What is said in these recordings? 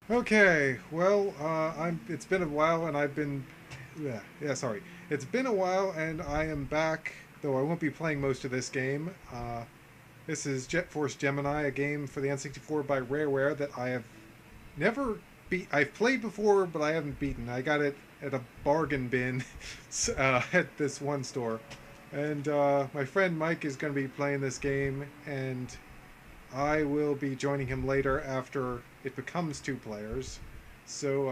Okay, well, it's been a while, and sorry. It's been a while, and I am back. Though I won't be playing most of this game. This is Jet Force Gemini, a game for the N64 by Rareware that I have never beat. I've played before, but I haven't beaten. I got it at a bargain bin at this one store, and my friend Mike is going to be playing this game, and I will be joining him later after it becomes two players. So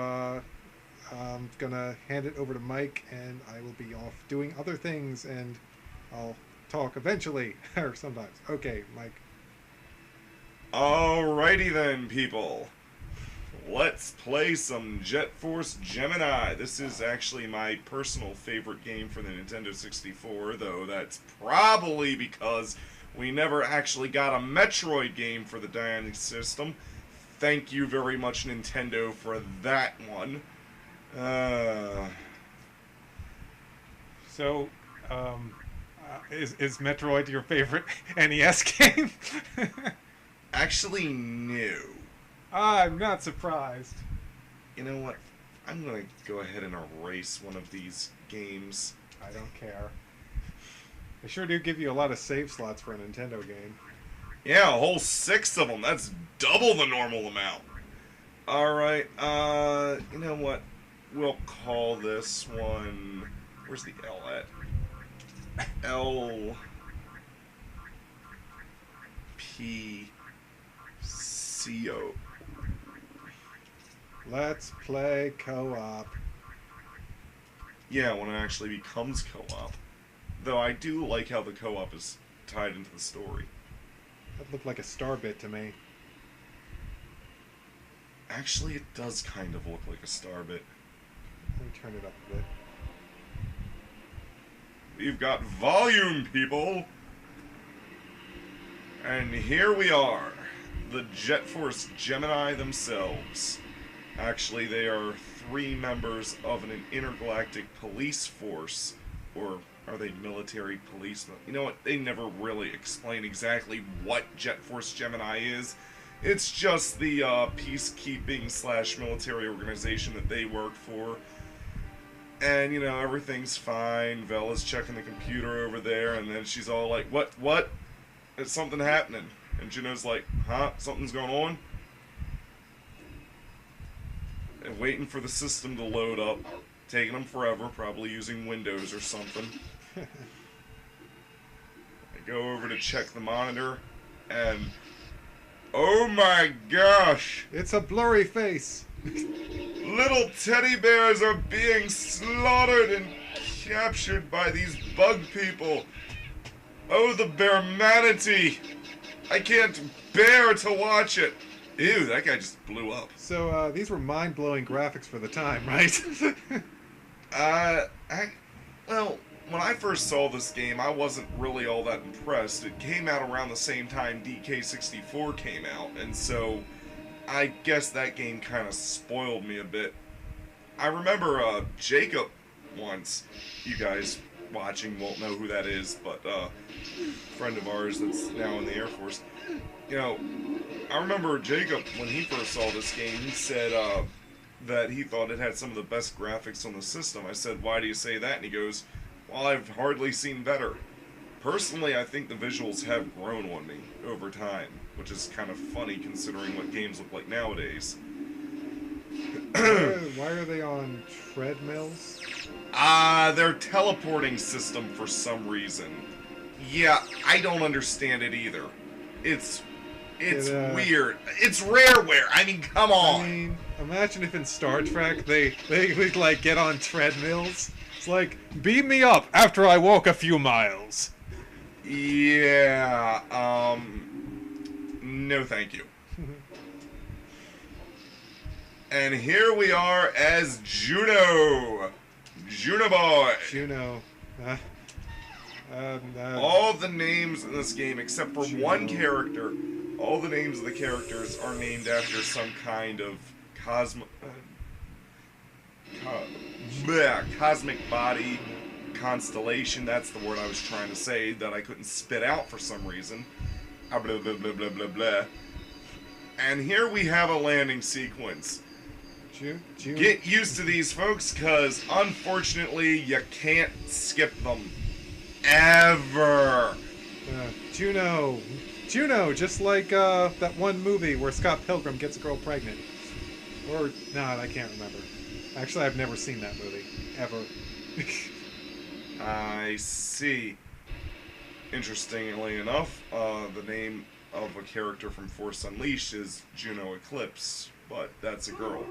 I'm gonna hand it over to Mike, and I will be off doing other things, and I'll talk eventually or sometimes. Okay, Mike. Alrighty then, people. Let's play some Jet Force Gemini. This is actually my personal favorite game for the Nintendo 64, though that's probably because we never actually got a Metroid game for the Dynamic System. Thank you very much, Nintendo, for that one. Uh, So, is Metroid your favorite NES game? actually, no. I'm not surprised. You know what? I'm gonna go ahead and erase one of these games. I don't care. They sure do give you a lot of save slots for a Nintendo game. Yeah, a whole 6 of them. That's double the normal amount. Alright, you know what? We'll call this one... Where's the L at? L... P... C... O... Let's play co-op. Yeah, when it actually becomes co-op. Though I do like how the co-op is tied into the story. That looked like a star bit to me. Actually, it does kind of look like a star bit. Let me turn it up a bit. We've got volume, people! And here we are. The Jet Force Gemini themselves. Actually, they are 3 members of an intergalactic police force. Or are they military police? You know what? They never really explain exactly what Jet Force Gemini is. It's just the peacekeeping / military organization that they work for. And, you know, everything's fine. Vela's checking the computer over there, and then she's all like, What? Is something happening? And Juno's like, huh? Something's going on? And waiting for the system to load up. Taking them forever, probably using Windows or something. I go over to check the monitor, and... oh my gosh! It's a blurry face. Little teddy bears are being slaughtered and captured by these bug people. Oh, the bearmanity! I can't bear to watch it. Ew, that guy just blew up. So these were mind-blowing graphics for the time, right? Well, when I first saw this game, I wasn't really all that impressed. It came out around the same time DK64 came out, and so I guess that game kind of spoiled me a bit. I remember Jacob once. You guys watching won't know who that is, but a friend of ours that's now in the Air Force. You know, I remember Jacob, when he first saw this game, he said that he thought it had some of the best graphics on the system. I said, why do you say that? And he goes, well, I've hardly seen better. Personally, I think the visuals have grown on me over time, which is kind of funny considering what games look like nowadays. Why are they on treadmills? Their teleporting system for some reason. Yeah, I don't understand it either. It's weird. It's Rareware. I mean, come on. I mean, imagine if in Star Trek they would like get on treadmills. It's like, beam me up after I walk a few miles. Yeah, no thank you. And here we are as Juno. Juno boy. Juno. All the names in this game, except for Juno. one character, all the names of the characters are named after some kind of cosmic body, constellation. That's the word I was trying to say that I couldn't spit out for some reason. Blah blah blah blah blah blah. And here we have a landing sequence. June. Get used to these, folks, because unfortunately you can't skip them. Ever. Juno, just like that one movie where Scott Pilgrim gets a girl pregnant. Or, no, I can't remember. Actually, I've never seen that movie. Ever. I see. Interestingly enough, the name of a character from Force Unleashed is Juno Eclipse, but that's a girl.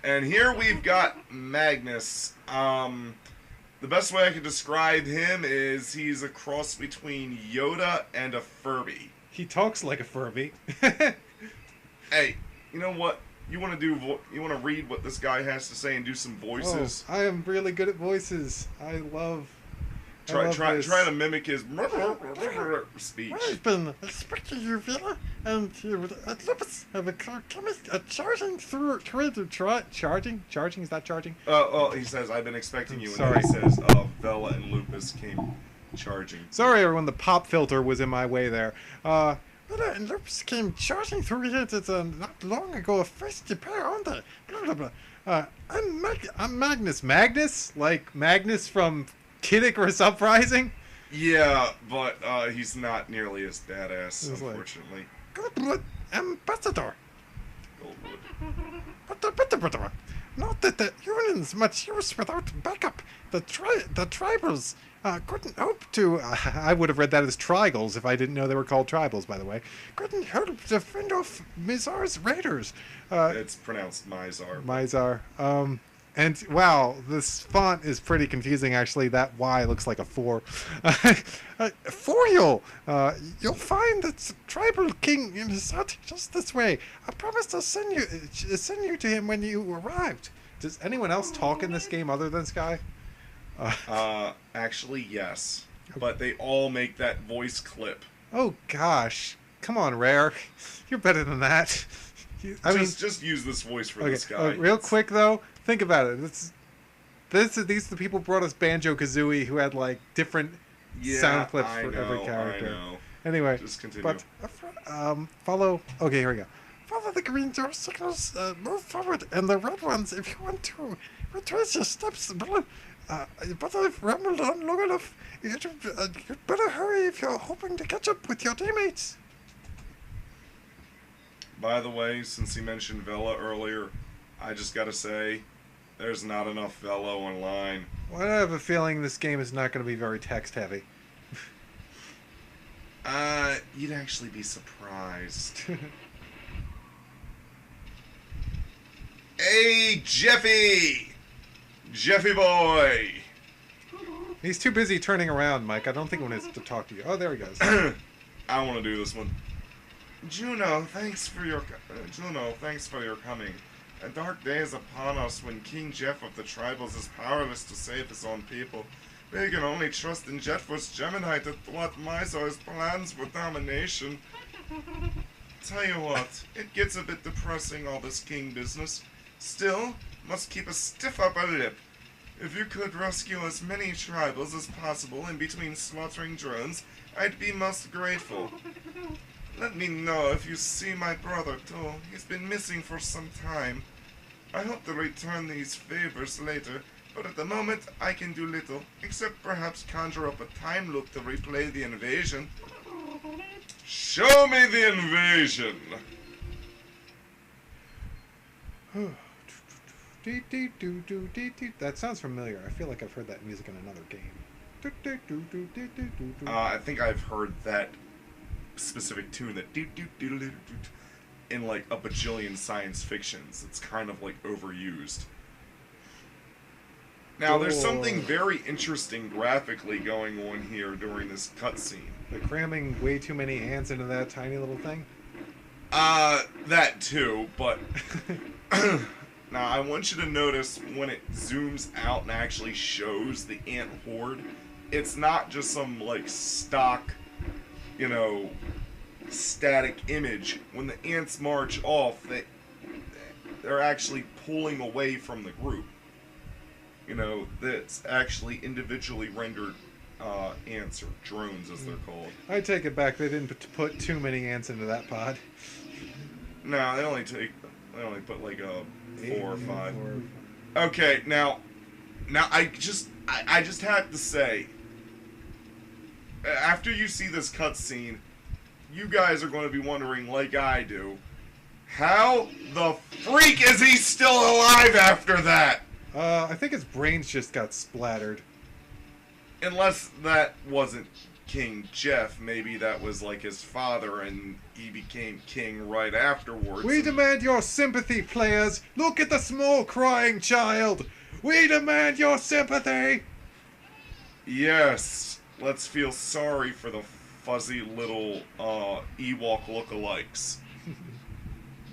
And here we've got Magnus. The best way I could describe him is he's a cross between Yoda and a Furby. He talks like a Furby. Hey, you know what? You want to read what this guy has to say and do some voices? Oh, I am really good at voices. I love try to mimic his speech. I've been expecting you, Villa, and you at Lupus have a charging through charging? Is that charging? Oh, he says, I've been expecting you, and Sorry. then he says, Vela and Lupus came charging. Sorry, everyone, the pop filter was in my way there. Villa and Lupus came charging through here not long ago, a feisty pair, aren't they? Blah, blah, blah. I'm Magnus. Magnus? Like Magnus from Kid Icarus Uprising? Yeah, but he's not nearly as badass, unfortunately. Goldwood Ambassador. Goldwood. But not that the Union's much use without backup. The tribals couldn't hope to. I would have read that as Trigals if I didn't know they were called Tribals, by the way. Couldn't help to fend off Mizar's raiders. It's pronounced Mizar. Mizar. And wow, this font is pretty confusing, actually. That Y looks like a 4. Forial, you'll find the tribal king in his hut just this way. I promise to send you to him when you arrived. Does anyone else talk in this game other than Sky? Actually, yes. But they all make that voice clip. Oh, gosh. Come on, Rare. You're better than that. Just use this voice for this guy. Real quick, though, think about it. These are the people who brought us Banjo-Kazooie, who had, like, different sound clips for every character. I know. Anyway, just continue. But, follow... Okay, here we go. Follow the green door signals, move forward, and the red ones if you want to. Retrace your steps, but I've rambled on long enough. You'd better hurry if you're hoping to catch up with your teammates. By the way, since he mentioned Vela earlier, I just gotta say, there's not enough Vela online. Well, I have a feeling this game is not going to be very text-heavy. You'd actually be surprised. Hey, Jeffy! Jeffy boy! He's too busy turning around, Mike. I don't think he wants to talk to you. Oh, there he goes. I want to do this one. Juno, thanks for your coming. A dark day is upon us when King Jeff of the Tribals is powerless to save his own people. We can only trust in Jetforce Gemini to thwart Mizar's plans for domination. Tell you what, it gets a bit depressing, all this king business. Still, must keep a stiff upper lip. If you could rescue as many tribals as possible in between slaughtering drones, I'd be most grateful. Let me know if you see my brother too. He's been missing for some time. I hope to return these favors later, but at the moment I can do little, except perhaps conjure up a time loop to replay the invasion. Show me the invasion! That sounds familiar. I feel like I've heard that music in another game. I think I've heard that specific tune, that in like a bajillion science fictions. It's kind of like overused. Now, there's something very interesting graphically going on here during this cutscene. They're cramming way too many ants into that tiny little thing? That too, but... Now, I want you to notice when it zooms out and actually shows the ant horde, it's not just some, like, stock, static image. When the ants march off, they're actually pulling away from the group. That's actually individually rendered ants, or drones as they're called. I take it back. They didn't put too many ants into that pod. No, they only put like a 4 or 5. 4 or 5. Okay, now I just have to say, after you see this cutscene, you guys are going to be wondering, like I do, how the freak is he still alive after that? I think his brains just got splattered. Unless that wasn't King Jeff, maybe that was like his father and he became king right afterwards. We demand your sympathy, players! Look at the small crying child! We demand your sympathy! Yes, let's feel sorry for the fuzzy little Ewok lookalikes.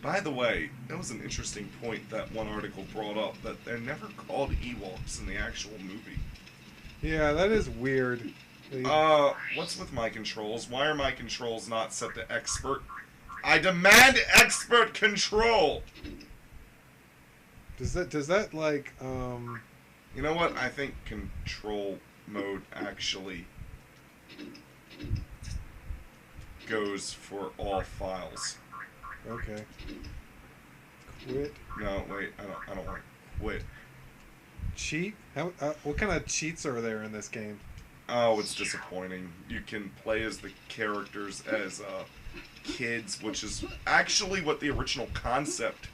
By the way, that was an interesting point that one article brought up, that they're never called Ewoks in the actual movie. Yeah, that is weird. What's with my controls? Why are my controls not set to expert? I demand expert control! Does that like, You know what? I think control mode actually goes for all files. okay. Quit. No, wait, I don't want to quit. Cheat? How, what kind of cheats are there in this game? Oh, it's disappointing. You can play as the characters as kids, which is actually what the original concept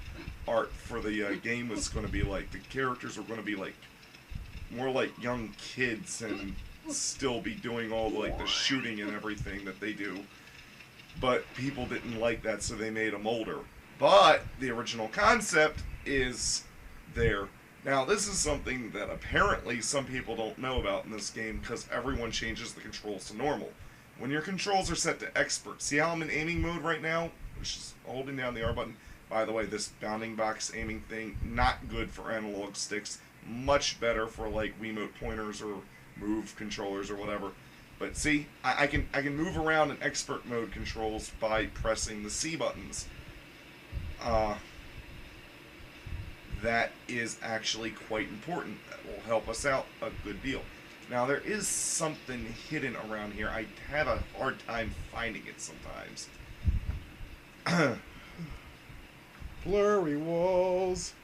art for the game was going to be like. The characters were going to be like more like young kids and still be doing all like the shooting and everything that they do. But people didn't like that, so they made them older. But the original concept is there. Now, this is something that apparently some people don't know about in this game because everyone changes the controls to normal. When your controls are set to expert, see how I'm in aiming mode right now? Which is holding down the R button. By the way, this bounding box aiming thing, not good for analog sticks. Much better for like Wiimote pointers or Move controllers or whatever. But see, I can move around in expert mode controls by pressing the C buttons. That is actually quite important. That will help us out a good deal. Now, there is something hidden around here. I have a hard time finding it sometimes. Blurry walls.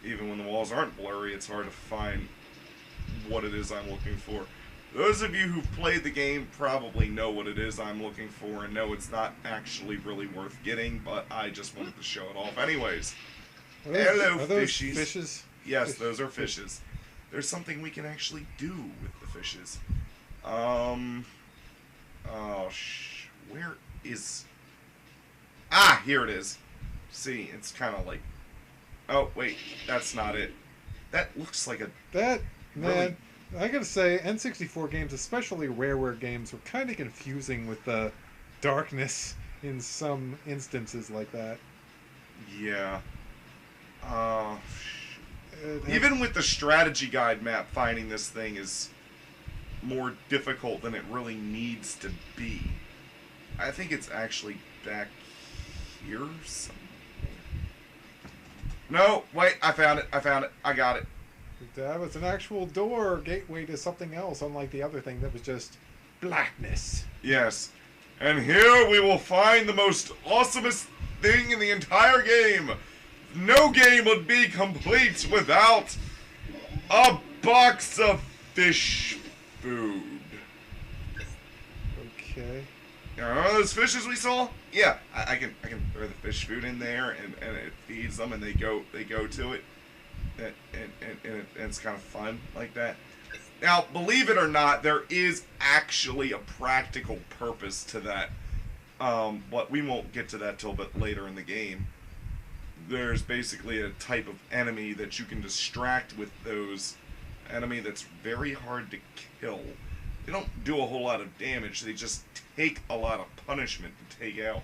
Even when the walls aren't blurry, it's hard to find what it is I'm looking for. Those of you who've played the game probably know what it is I'm looking for and know it's not actually really worth getting, but I just wanted to show it off anyways. Hello, are those fishies. Fishes? Yes, those are fishes. There's something we can actually do with the fishes. Where is... Ah, here it is. See, it's kind of like... Oh, wait, that's not it. That looks like a... That, man, really... I gotta say, N64 games, especially Rareware games, were kind of confusing with the darkness in some instances like that. Yeah. Even with the strategy guide map, finding this thing is more difficult than it really needs to be. I think it's actually back here somewhere. No, wait, I found it, I got it. That was an actual door, gateway to something else, unlike the other thing that was just blackness. Yes. And here we will find the most awesomest thing in the entire game. No game would be complete without a box of fish food. Okay. Remember those fishes we saw? Yeah, I can throw the fish food in there and it feeds them and they go to it. And it's kind of fun like that. Now, believe it or not, there is actually a practical purpose to that. But we won't get to that till a bit later in the game. There's basically a type of enemy that you can distract with those enemy that's very hard to kill. They don't do a whole lot of damage, they just take a lot of punishment to take out.